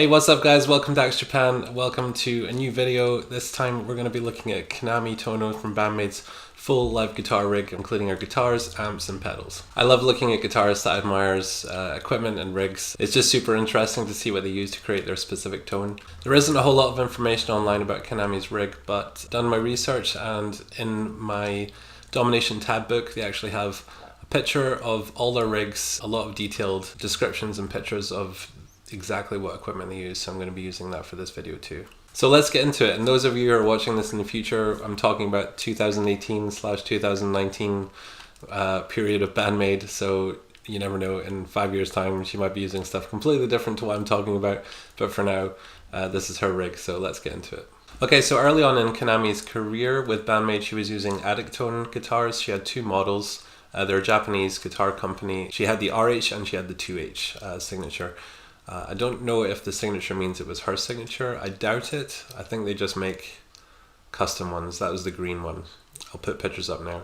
Hey, what's up guys? Welcome to X Japan. Welcome to a new video. This time we're going to be looking at Kanami Tono from BAND-MAID'S full live guitar rig, including our guitars, amps and pedals. I love looking at guitarists that admires equipment and rigs. It's just super interesting to see what they use to create their specific tone. There isn't a whole lot of information online about Kanami's rig, but done my research, and in my Domination tab book they actually have a picture of all their rigs, a lot of detailed descriptions and pictures of exactly what equipment they use, so I'm going to be using that for this video too. So let's get into it, and those of you who are watching this in the future, I'm talking about 2018/2019 period of BAND-MAID, so you never know, in 5 years time she might be using stuff completely different to what I'm talking about, but for now this is her rig, so let's get into it. Okay, so early on in Kanami's career with BAND-MAID she was using Tone guitars. She had two models. They're a Japanese guitar company. She had the RH and she had the 2H signature. I don't know if the signature means it was her signature. I doubt it. I think they just make custom ones. That was the green one. I'll put pictures up now.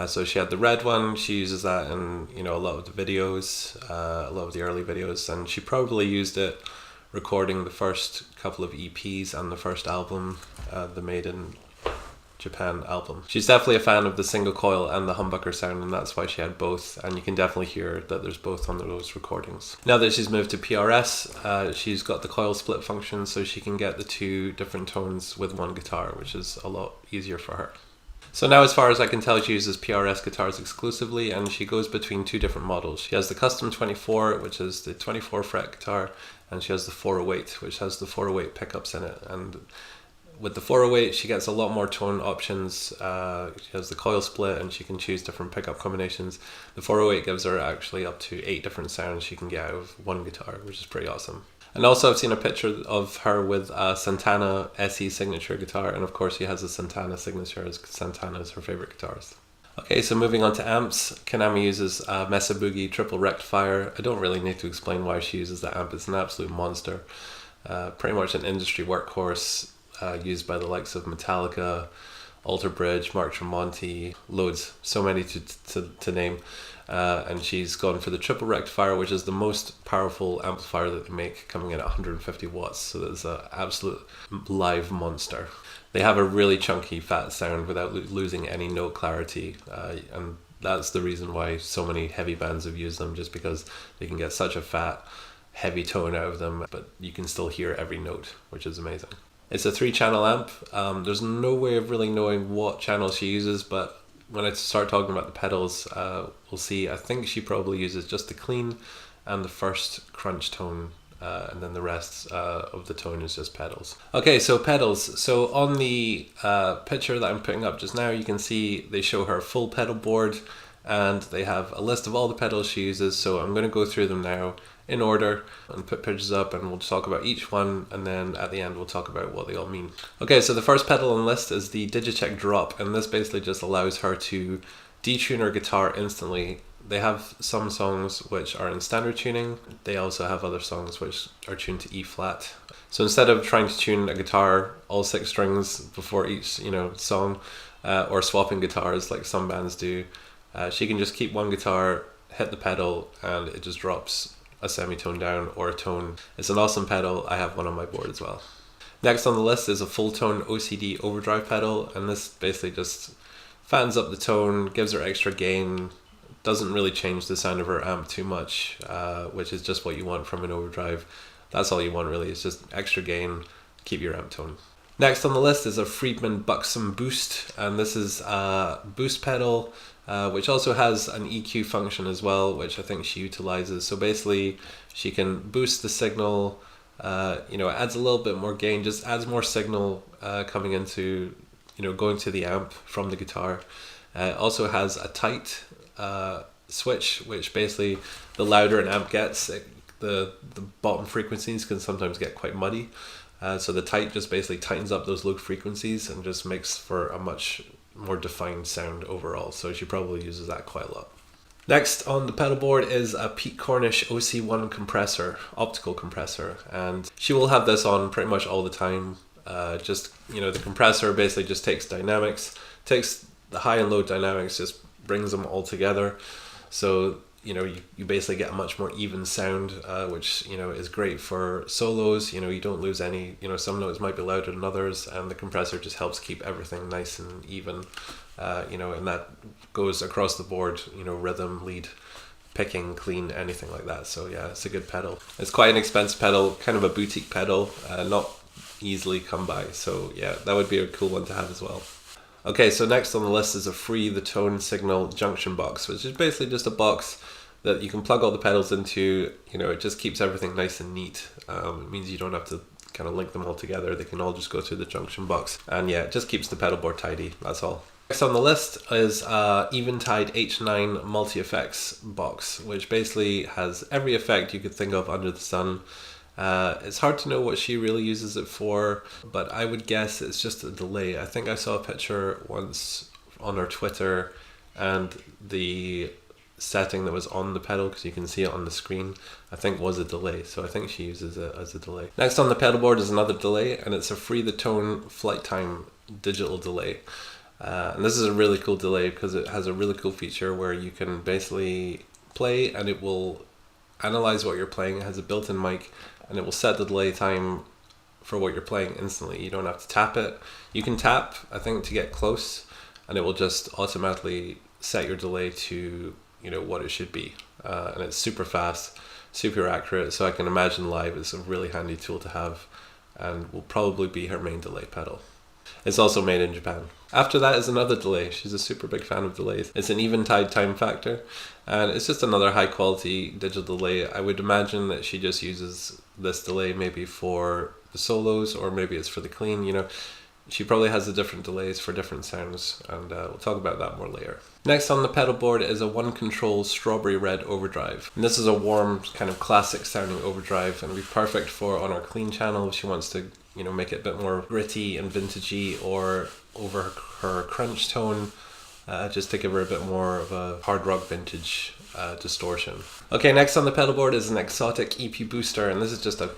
So she had the red one. She uses that in a lot of the videos, a lot of the early videos, and she probably used it recording the first couple of EPs and the first album, the Made in Japan album. She's definitely a fan of the single coil and the humbucker sound, and that's why she had both, and you can definitely hear that there's both on those recordings. Now that she's moved to PRS, she's got the coil split function, so she can get the two different tones with one guitar, which is a lot easier for her. So now, as far as I can tell, she uses PRS guitars exclusively, and she goes between two different models. She has the custom 24, which is the 24 fret guitar, and she has the 408, which has the 408 pickups in it. And with the 408, she gets a lot more tone options. She has the coil split and she can choose different pickup combinations. The 408 gives her actually up to 8 different sounds she can get out of one guitar, which is pretty awesome. And also I've seen a picture of her with a Santana SE signature guitar, and of course she has a Santana signature, as Santana is her favorite guitarist. Okay, so moving on to amps, Kanami uses a Mesa Boogie triple rectifier. I don't really need to explain why she uses that amp. It's an absolute monster. Pretty much an industry workhorse. Used by the likes of Metallica, Alter Bridge, Mark Tremonti, loads, so many to name. And she's gone for the triple rectifier, which is the most powerful amplifier that they make, coming in at 150 watts. So that's an absolute live monster. They have a really chunky, fat sound without losing any note clarity, and that's the reason why so many heavy bands have used them, just because they can get such a fat, heavy tone out of them, but you can still hear every note, which is amazing. It's a 3-channel amp. There's no way of really knowing what channel she uses, but when I start talking about the pedals, we'll see. I think she probably uses just the clean and the first crunch tone, and then the rest of the tone is just pedals. Okay, so pedals. So on the picture that I'm putting up just now, you can see they show her full pedal board, and they have a list of all the pedals she uses. So I'm going to go through them now in order and put pictures up, and we'll talk about each one, and then at the end we'll talk about what they all mean. Okay, so the first pedal on the list is the Digicheck Drop, and this basically just allows her to detune her guitar instantly. They have some songs which are in standard tuning. They also have other songs which are tuned to E flat. So instead of trying to tune a guitar all 6 strings before each song, or swapping guitars like some bands do, she can just keep one guitar, hit the pedal, and it just drops a semitone down or a tone. It's an awesome pedal. I have one on my board as well. Next on the list is a full tone OCD overdrive pedal, and this basically just fattens up the tone, gives her extra gain, doesn't really change the sound of her amp too much, which is just what you want from an overdrive. That's all you want really, it's just extra gain, keep your amp tone. Next on the list is a Friedman Buxom Boost, and this is a boost pedal, which also has an EQ function as well, which I think she utilizes. So basically she can boost the signal, it adds a little bit more gain, just adds more signal coming into, going to the amp from the guitar. It also has a tight switch, which basically the louder an amp gets, the bottom frequencies can sometimes get quite muddy. So the tight just basically tightens up those low frequencies and just makes for a much more defined sound overall. So she probably uses that quite a lot. Next on the pedal board is a Pete Cornish OC1 compressor, optical compressor, and she will have this on pretty much all the time. The compressor basically just takes dynamics, takes the high and low dynamics, just brings them all together. So you basically get a much more even sound, which is great for solos. You don't lose any. Some notes might be louder than others, and the compressor just helps keep everything nice and even. And that goes across the board. Rhythm, lead, picking, clean, anything like that. So yeah, it's a good pedal. It's quite an expensive pedal, kind of a boutique pedal, not easily come by. So yeah, that would be a cool one to have as well. Okay, so next on the list is a Free the Tone Signal junction box, which is basically just a box that you can plug all the pedals into. It just keeps everything nice and neat. It means you don't have to kind of link them all together. They can all just go through the junction box. And yeah, it just keeps the pedal board tidy, that's all. Next on the list is Eventide H9 Multi-Effects box, which basically has every effect you could think of under the sun. It's hard to know what she really uses it for, but I would guess it's just a delay. I think I saw a picture once on her Twitter, and the setting that was on the pedal, because you can see it on the screen, I think was a delay. So I think she uses it as a delay. Next on the pedal board is another delay, and it's a Free the Tone Flight Time digital delay. And this is a really cool delay because it has a really cool feature where you can basically play and it will analyze what you're playing. It has a built-in mic, and it will set the delay time for what you're playing instantly. You don't have to tap it. You can tap, I think, to get close, and it will just automatically set your delay to what it should be. And it's super fast, super accurate, so I can imagine live it's a really handy tool to have, and will probably be her main delay pedal. It's also made in Japan. After that is another delay. She's a super big fan of delays. It's an Eventide Time Factor, and it's just another high quality digital delay. I would imagine that she just uses this delay maybe for the solos, or maybe it's for the clean. She probably has the different delays for different sounds, and we'll talk about that more later. Next on the pedal board is a One Control Strawberry Red Overdrive. And this is a warm, kind of classic sounding overdrive, and it'll be perfect for on our clean channel if she wants to make it a bit more gritty and vintagey, or over her crunch tone, just to give her a bit more of a hard rock vintage distortion. Okay, next on the pedal board is an Exotic EP Booster, and this is just a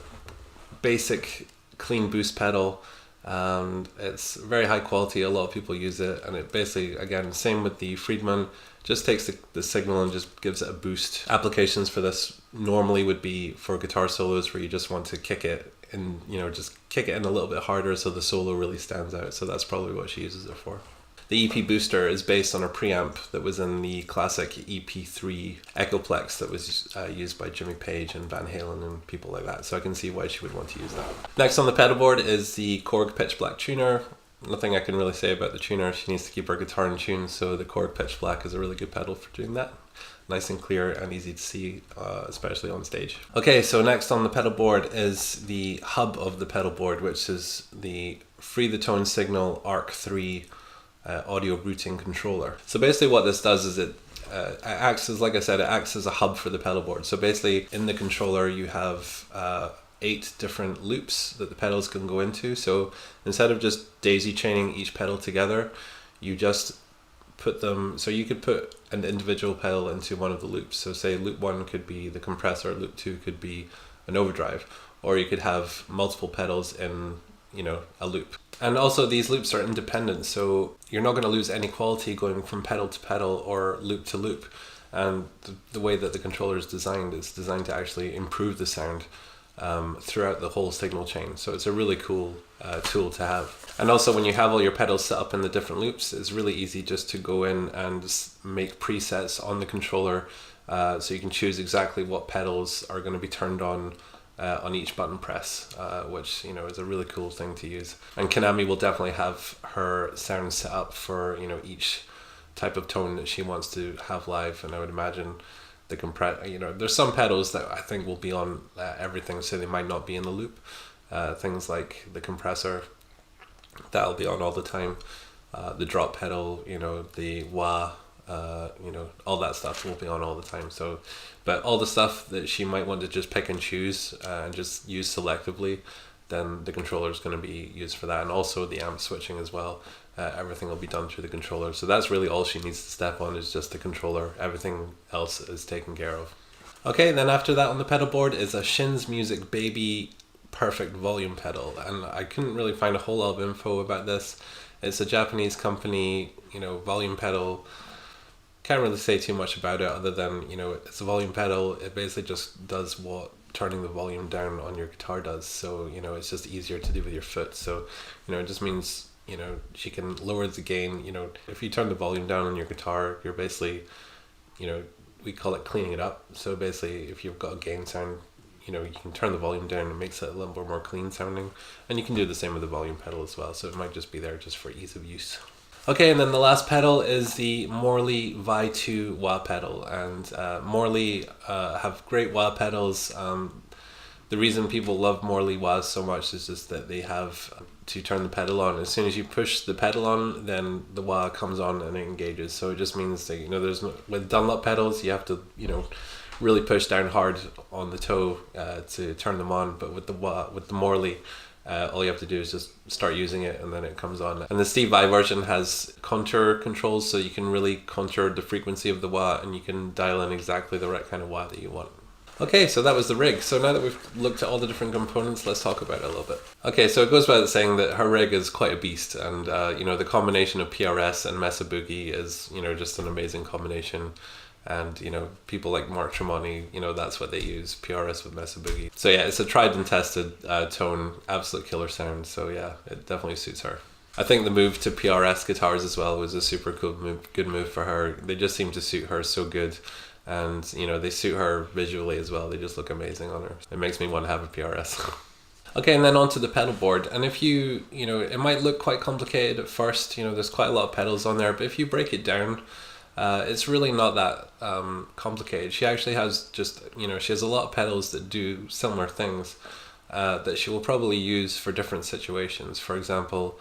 basic clean boost pedal. It's very high quality. A lot of people use it, and it basically, again, same with the Friedman, just takes the signal and just gives it a boost. Applications for this normally would be for guitar solos where you just want to kick it and just kick it in a little bit harder so the solo really stands out. So that's probably what she uses it for. The EP Booster is based on a preamp that was in the classic EP3 Echoplex that was used by Jimmy Page and Van Halen and people like that. So I can see why she would want to use that. Next on the pedal board is the Korg Pitch Black tuner. Nothing I can really say about the tuner. She needs to keep her guitar in tune, so the Korg Pitch Black is a really good pedal for doing that. Nice and clear and easy to see, especially on stage. Okay, so next on the pedal board is the hub of the pedal board, which is the Free the Tone Signal Arc 3 audio routing controller. So basically what this does is it acts as, like I said, it acts as a hub for the pedal board. So basically in the controller you have 8 different loops that the pedals can go into. So instead of just daisy chaining each pedal together, you just put them, so you could put an individual pedal into one of the loops. So say loop 1 could be the compressor, loop 2 could be an overdrive, or you could have multiple pedals in a loop. And also these loops are independent, so you're not going to lose any quality going from pedal to pedal or loop to loop. And the way that the controller is designed to actually improve the sound throughout the whole signal chain. So it's a really cool tool to have. And also when you have all your pedals set up in the different loops, it's really easy just to go in and make presets on the controller, so you can choose exactly what pedals are going to be turned on each button press, which is a really cool thing to use. And Kanami will definitely have her sound set up for each type of tone that she wants to have live. And I would imagine the there's some pedals that I think will be on everything, so they might not be in the loop. Things like the compressor, that'll be on all the time. The drop pedal, the wah, all that stuff will be on all the time. So, but all the stuff that she might want to just pick and choose and just use selectively, then the controller is going to be used for that. And also the amp switching as well. Everything will be done through the controller. So that's really all she needs to step on, is just the controller. Everything else is taken care of. Okay, then after that on the pedal board is a Shins Music Baby Perfect Volume pedal. And I couldn't really find a whole lot of info about this. It's a Japanese company, volume pedal. can't really say too much about it other than, you know, it's a volume pedal. It basically just does what turning the volume down on your guitar does. So, you know, it's just easier to do with your foot. So, you know, it just means, you know, she can lower the gain. You know, if you turn the volume down on your guitar, you're basically, you know, we call it cleaning it up. So basically, if you've got a gain sound, you know, you can turn the volume down and it makes it a little bit more clean sounding. And you can do the same with the volume pedal as well. So it might just be there just for ease of use. Okay, and then the last pedal is the Morley Vi2 wah pedal, and Morley have great wah pedals. The reason people love Morley wahs so much is just that they have to turn the pedal on. As soon as you push the pedal on, then the wah comes on and it engages. So it just means that, you know, there's no, with Dunlop pedals, you have to, you know, really push down hard on the toe to turn them on. But with the wah, with the Morley, all you have to do is just start using it and then it comes on. And the Steve Vai version has contour controls, so you can really contour the frequency of the wah and you can dial in exactly the right kind of wah that you want. Okay, so that was the rig. So now that we've looked at all the different components, let's talk about it a little bit. Okay, so it goes without saying that her rig is quite a beast, and you know, the combination of PRS and Mesa Boogie is, you know, just an amazing combination. And, you know, people like Mark Tremonti, you know, that's what they use, PRS with Mesa Boogie. So yeah, it's a tried and tested tone, absolute killer sound. So yeah, it definitely suits her. I think the move to PRS guitars as well was a super cool move, good move for her. They just seem to suit her so good. And, you know, they suit her visually as well. They just look amazing on her. It makes me want to have a PRS. Okay, and then onto the pedal board. And if you know, it might look quite complicated at first. You know, there's quite a lot of pedals on there. But if you break it down, it's really not that complicated. She actually has just, you know, she has a lot of pedals that do similar things that she will probably use for different situations. For example,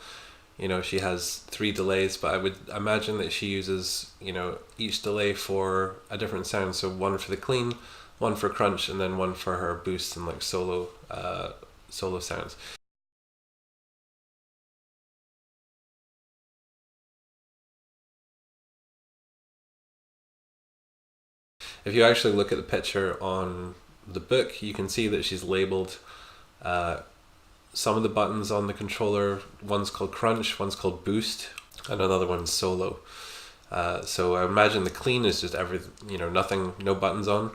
you know, she has 3 delays, but I would imagine that she uses, you know, each delay for a different sound. So one for the clean, one for crunch, and then one for her boost and like solo sounds. If you actually look at the picture on the book, you can see that she's labeled some of the buttons on the controller. One's called crunch, one's called boost, and another one's solo. So I imagine the clean is just you know, nothing, no buttons on.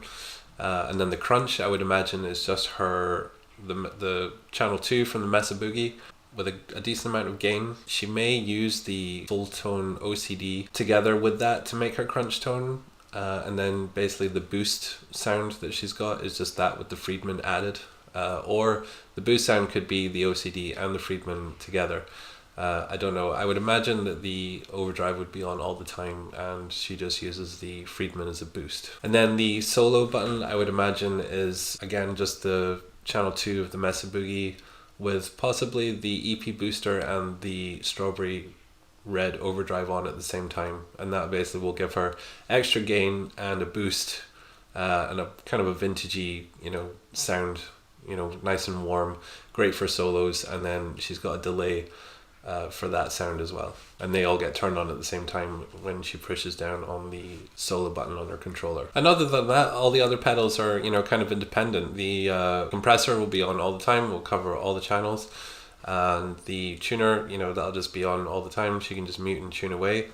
And then the crunch, I would imagine, is just her, the channel 2 from the Mesa Boogie with a decent amount of gain. She may use the full tone OCD together with that to make her crunch tone. And then basically the boost sound that she's got is just that with the Friedman added. Or the boost sound could be the OCD and the Friedman together. I don't know. I would imagine that the overdrive would be on all the time and she just uses the Friedman as a boost. And then the solo button, I would imagine, is again just the channel 2 of the Mesa Boogie with possibly the EP booster and the strawberry red overdrive on at the same time, and that basically will give her extra gain and a boost and a kind of a vintagey, you know, sound, you know, nice and warm, great for solos. And then she's got a delay for that sound as well, and they all get turned on at the same time when she pushes down on the solo button on her controller. And other than that, all the other pedals are, you know, kind of independent. The compressor will be on all the time, will cover all the channels. And the tuner, you know, that'll just be on all the time. She can just mute and tune away.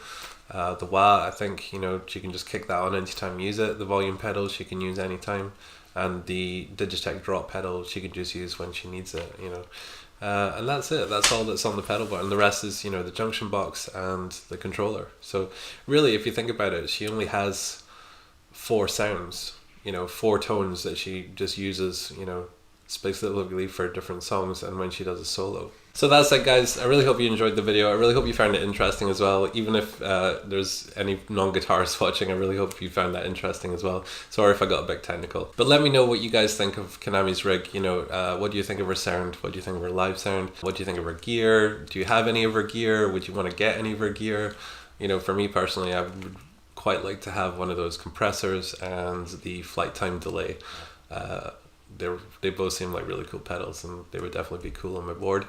The wah, I think, you know, she can just kick that on anytime you use it. The volume pedal she can use anytime. And the Digitech drop pedal she can just use when she needs it, you know. And that's it. That's all that's on the pedal bar. And the rest is, you know, the junction box and the controller. So really, if you think about it, she only has 4 sounds, you know, 4 tones that she just uses, you know, specifically for different songs and when she does a solo. So that's it, guys. I really hope you enjoyed the video. I really hope you found it interesting as well. Even if there's any non-guitarists watching, I really hope you found that interesting as well. Sorry if I got a bit technical. But let me know what you guys think of Kanami's rig. You know, what do you think of her sound? What do you think of her live sound? What do you think of her gear? Do you have any of her gear? Would you want to get any of her gear? You know, for me personally, I would quite like to have one of those compressors and the flight time delay. They both seem like really cool pedals, and they would definitely be cool on my board.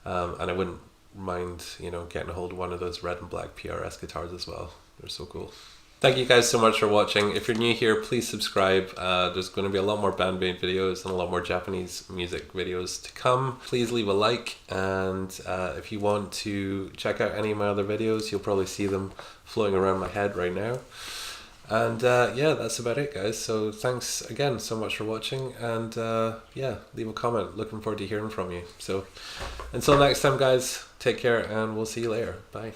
And I wouldn't mind, you know, getting a hold of one of those red and black PRS guitars as well. They're so cool. Thank you guys so much for watching. If you're new here, please subscribe. There's going to be a lot more BAND-MAID videos and a lot more Japanese music videos to come. Please leave a like, and if you want to check out any of my other videos, you'll probably see them floating around my head right now. And yeah, that's about it, guys. So thanks again so much for watching, and yeah, leave a comment. Looking forward to hearing from you. So until next time, guys, take care, and we'll see you later. Bye.